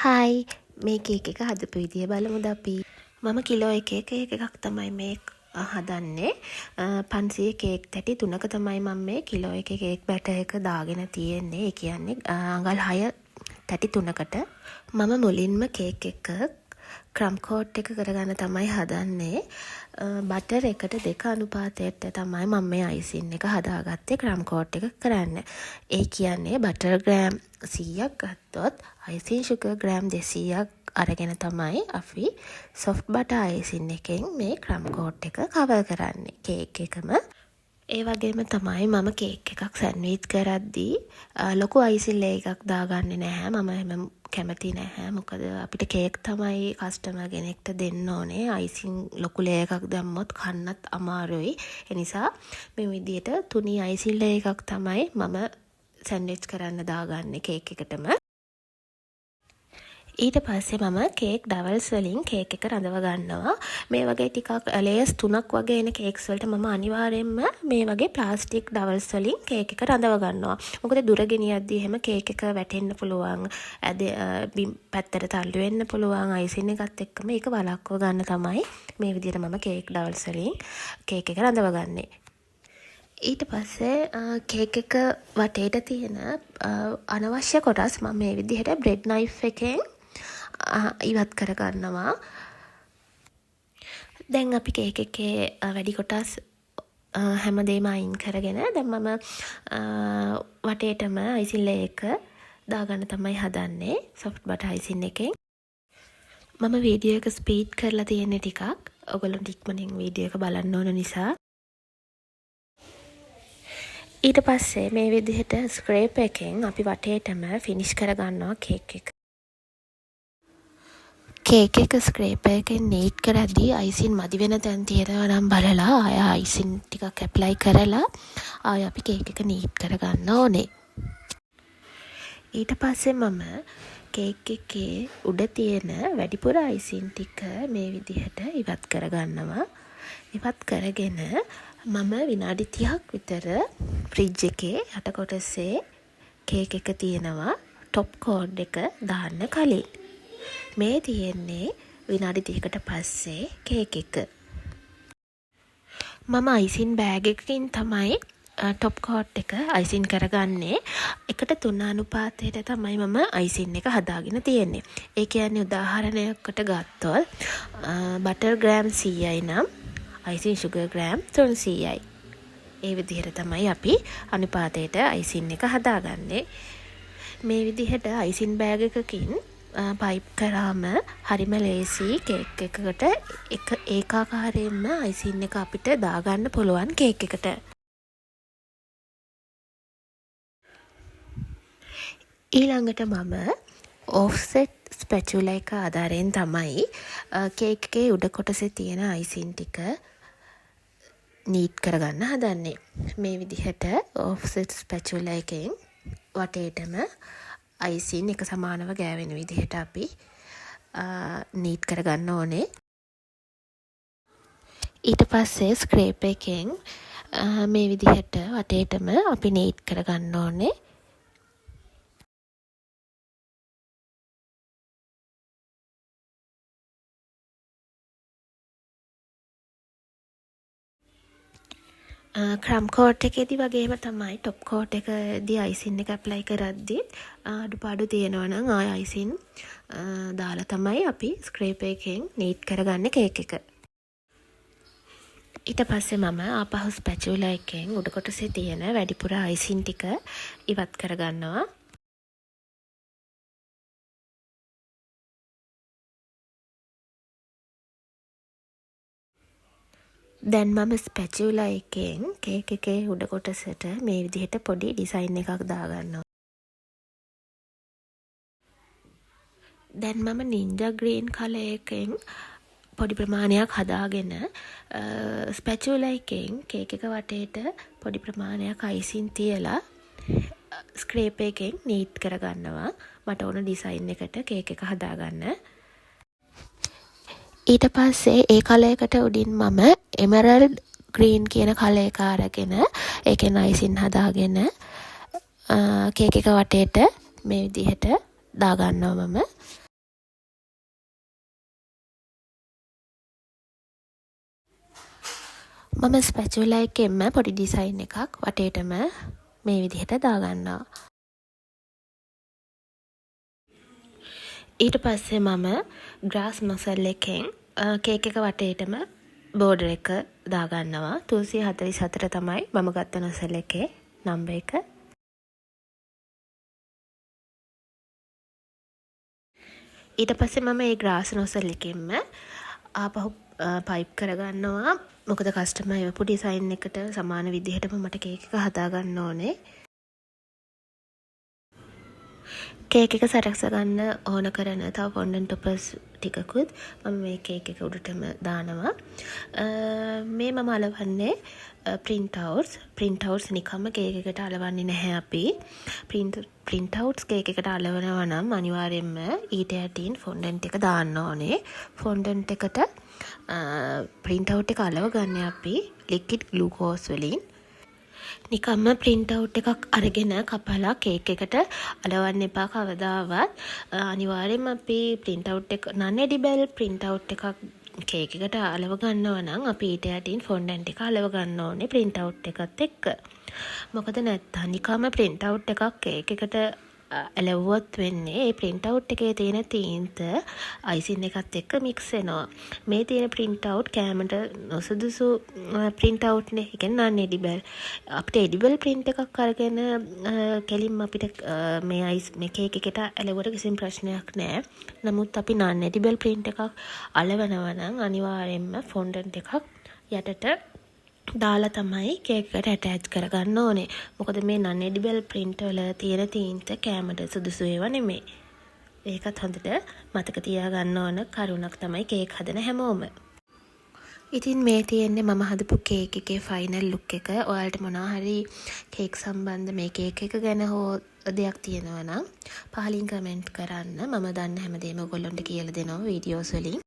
Hi මේ cake එක හදපු විදිය බලමුද අපි. මම කිලෝ එකක කේක් එකක් තමයි මේ හදන්නේ. 500 කේක් තැටි 3ක තමයි මම මේ කිලෝ එකේ කේක් බැටර් එක දාගෙන තියෙන්නේ. ඒ කියන්නේ අඟල් 6 තැටි 3කට. මම මුලින්ම කේක් එක ක්‍රම් කෝට් එක කරගන්න තමයි හදන්නේ. බටර් එකට 2 අනුපාතයට තමයි මම මේ අයිසින් එක හදාගත්තේ ක්‍රම් කෝට් එක කරන්න. ඒ කියන්නේ බටර් ග්‍රෑම් 100ක් ගත්තොත් අයිසින් ෂුගර් ග්‍රෑම් 200ක් අරගෙන තමයි අපි සොෆ්ට් බටර් අයිසින් එකෙන් මේ ක්‍රම් කෝට් එක කවර් කරන්නේ කේක් එකම. ඒ වගේම තමයි මම කේක් එකක් සැන්ඩ්විච් කරද්දී ලොකු අයිසින් ලේ එකක් දාගන්නේ නැහැ. මම එහෙම කැමති නැහැ. මොකද අපිට කේක් තමයි කස්ටමර් කෙනෙක්ට දෙන්න ඕනේ. අයිසින් ලොකු ලේ එකක් දැම්මොත් කන්නත් අමාරුයි. ඒ නිසා මේ විදිහට තුනී අයිසින් ලේ එකක් තමයි මම සැන්ඩ්විච් කරන්න දාගන්නේ කේක් එකටම. ඊට පස්සේ මම කේක් ඩවල්ස් වලින් කේක් එක රඳව ගන්නවා. මේ වගේ ටිකක් ලේයර්ස් 3ක් වගේ එන කේක්ස් වලට මම අනිවාර්යයෙන්ම මේ වගේ ප්ලාස්ටික් ඩවල්ස් වලින් කේක් එක රඳව ගන්නවා. මොකද දුර ගෙනියද්දී එහෙම කේක් එක වැටෙන්න පුළුවන්. පැත්තට තල්ලු වෙන්න පුළුවන්. අයිසින් එකත් එක්කම ඒක වළක්ව ගන්න තමයි මේ විදිහට මම කේක් ඩවල්ස් වලින් කේක් එක රඳව ගන්නේ. ඊට පස්සේ කේක් එක වටේට තියෙන අනවශ්‍ය කොටස් මම මේ විදිහට බ්‍රෙඩ් නයිෆ් එකෙන් ඉවත් කරගන්නවා. දැන් අපි කේක් එකේ වැඩි කොටස් හැමදේම අයින් කරගෙන දැන් මම වටේටම අයිසින් ලේ එක දාගන්න තමයි හදන්නේ සොෆ්ට් බටර් අයිසින් එකෙන්. මම වීඩියෝ එක ස්පීඩ් කරලා තියෙන්නේ ටිකක්. ඔයගොල්ලෝ ඉක්මනින් වීඩියෝ එක බලන්න ඕන නිසා. ඊට පස්සේ මේ විදිහට ස්ක්‍රේප් එකෙන් අපි වටේටම ෆිනිෂ් කරගන්නවා කේක් එක. කේක් එක ස්ක්‍රේපර් එකෙන් නීට් කරද්දී අයිසින් මදි වෙන තැන් තියෙනවා නම් බලලා ආය අයිසින් ටිකක් ඇප්ලයි කරලා ආය අපි කේක් එක නීට් කරගන්න ඕනේ. ඊට පස්සේ මම කේක් එකේ උඩ තියෙන වැඩිපුර අයිසින් ටික මේ විදිහට ඉවත් කරගන්නවා. ඉවත් කරගෙන මම විනාඩි 30ක් විතර ෆ්‍රිජ් එකේ යට කොටසේ කේක් එක තියෙනවා টොප් කෝඩ් එක දාන්න කලින්. මේ තියෙන්නේ විනාඩි 30කට පස්සේ කේක් එක. මම අයිසින් බෑග් එකකින් තමයි টොප් කෝට් එක අයිසින් කරගන්නේ. 1:3 අනුපාතයට තමයි මම අයිසින් එක හදාගෙන තියෙන්නේ. ඒ කියන්නේ උදාහරණයකට ගත්තොත් බටර් ග්‍රෑම් 100යි නම් අයිසින් ෂුගර් ග්‍රෑම් 300යි. ඒ විදිහට තමයි අපි අනුපාතයට අයිසින් එක හදාගන්නේ. මේ විදිහට අයිසින් බෑග් එකකින් පයිප් කරාම හරිම ලේසි කේක් එකකට ඒකාකාරයෙන්ම අයිසින් එක අපිට දාගන්න පුළුවන් කේක් එකට. ඊළඟට මම ඔෆ්සෙට් ස්පැචුලා එක ආධාරයෙන් තමයි කේක් එකේ උඩ කොටසේ තියෙන අයිසින් ටික නීට් කරගන්න හදන්නේ. මේ විදිහට ඔෆ්සෙට් ස්පැචුලා එකෙන් වටේටම අයිසින් එක සමානව ගෑවෙන විදිහට අපි නීට් කරගන්න ඕනේ. ඊට පස්සේ ස්ක්‍රේප් එකෙන් මේ විදිහට වටේටම අපි නීට් කරගන්න ඕනේ. ක්‍රම් කෝට් එකේදී වගේම තමයි টොප් කෝට් එකේදී අයිසින් එක ඇප්ලයි කරද්දී අඩුපාඩු තියෙනවා නම් ආය අයිසින් දාලා තමයි අපි ස්ක්‍රේප් එකෙන් නීට් කරගන්නේ කේක් එක. ඊට පස්සේ මම ආපහු ස්පැචුලා එකෙන් උඩ කොටසේ තියෙන වැඩිපුර අයිසින් ටික ඉවත් කරගන්නවා. දැන් මම ස්පැචුලා එකෙන් කේක් එකේ උඩ කොටසට මේ විදිහට පොඩි ඩිසයින් එකක් දාගන්නවා. දැන් මම නින්ජා ග්‍රීන් කලර් එකෙන් පොඩි ප්‍රමාණයක් හදාගෙන ස්පැචුලා එකෙන් කේක් එක වටේට පොඩි ප්‍රමාණයක් අයිසින් තියලා ස්ක්‍රේප් එකෙන් නීට් කරගන්නවා. මට ඕන ඩිසයින් එකට කේක් එක හදාගන්න. ඊට පස්සේ ඒ කලර් එකට උඩින් මම එමරල්ඩ් ග්‍රීන් කියන කලර් එක අරගෙන ඒකෙන් අයිසින් හදාගෙන කේක් එක වටේට මේ විදිහට දාගන්නවා මම. මම ස්පැචුලා එකෙන්ම පොඩි ඩිසයින් එකක් වටේටම මේ විදිහට දාගන්නවා. ඊට පස්සේ මම ග්‍රාස් නොසල් එකෙන් කේක් එක වටේටම බෝඩර් එක දාගන්නවා. 344 තමයි මම ගත්ත නොසල් එකේ නම්බර් එක. ඊට පස්සේ මම මේ ග්‍රාස් නොසල් එකෙන්ම ආපහු පයිප් කරගන්නවා. මොකද කස්ටමර් එවපු ඩිසයින් එකට සමාන විදිහටම මට කේක් එක හදාගන්න ඕනේ. කේක් එක සරක්ස ගන්න ඕන කරන තව ෆොන්ඩන්ට් ටොපර්ස් ටිකකුත් මම මේ කේක් එක උඩටම දානවා. මේ මම අලවන්නේ ප්‍රින්ට් අවුට්ස් නිකම්ම කේක් එකට අලවන්නේ නැහැ අපි. ප්‍රින්ට් අවුට්ස් කේක් එකට අලවනවා නම් අනිවාර්යයෙන්ම ඊට යටින් ෆොන්ඩන්ට් එක දාන්න ඕනේ. ෆොන්ඩන්ට් එකට ප්‍රින්ට් අවුට් එක අලව ගන්න අපි ලික්විඩ් ග්ලූකෝස් වලින්. නිකම්ම ප්‍රින්ට් අවුට් එකක් අරගෙන කපලා කේක් එකට අලවන්න එපා කවදාවත්. අනිවාර්යෙන්ම අපි ප්‍රින්ට් අවුට් එක non edible ප්‍රින්ට් අවුට් එකක් කේක් එකට අලව ගන්නවා නම් අපි ඊට යටින් ෆොන්ඩන්ට් එක අලව ගන්න ඕනේ ප්‍රින්ට් අවුට් එකත් එක්ක. මොකද නැත්තම් නිකම්ම ප්‍රින්ට් අවුට් එකක් කේක් එකට ඇලවුවොත් වෙන්නේ ඒ ප්‍රින්ට් අවුට් එකේ තියෙන තීන්ත අයිසින් එකත් එක්ක මික්ස් වෙනවා. මේ තියෙන ප්‍රින්ට් අවුට් කෑමට නොසුදුසු ප්‍රින්ට් අවුට් නේ. ඒ කියන්නේ non edible. අපිට edible print එකක් අරගෙන කෙලින්ම අපිට මේ කේක් එකට ඇලවුවට කිසිම ප්‍රශ්නයක් නැහැ. නමුත් අපි non edible print එකක් අලවනවා නම් අනිවාර්යයෙන්ම ෆොන්ඩන්ට් එකක් යටට දාලා තමයි කේක් එකට ඇටච් කරගන්න ඕනේ. මොකද මේ non edible print වල තියෙන තීන්ත කෑමට සුදුසු ඒවා නෙමෙයි. ඒකත් හොඳට මතක තියාගන්න ඕන කරුණක් තමයි කේක් හදන හැමෝම. ඉතින් මේ තියෙන්නේ මම හදපු කේක් එකේ ෆයිනල් ලුක් එක. ඔයාලට මොනවා හරි කේක් සම්බන්ධ මේ කේක් එක ගැන හෝ දෙයක් තියෙනවා නම් පහලින් කමෙන්ට් කරන්න. මම දන්න හැමදේම ඔයගොල්ලන්ට කියලා දෙනවා වීඩියෝස් වලින්.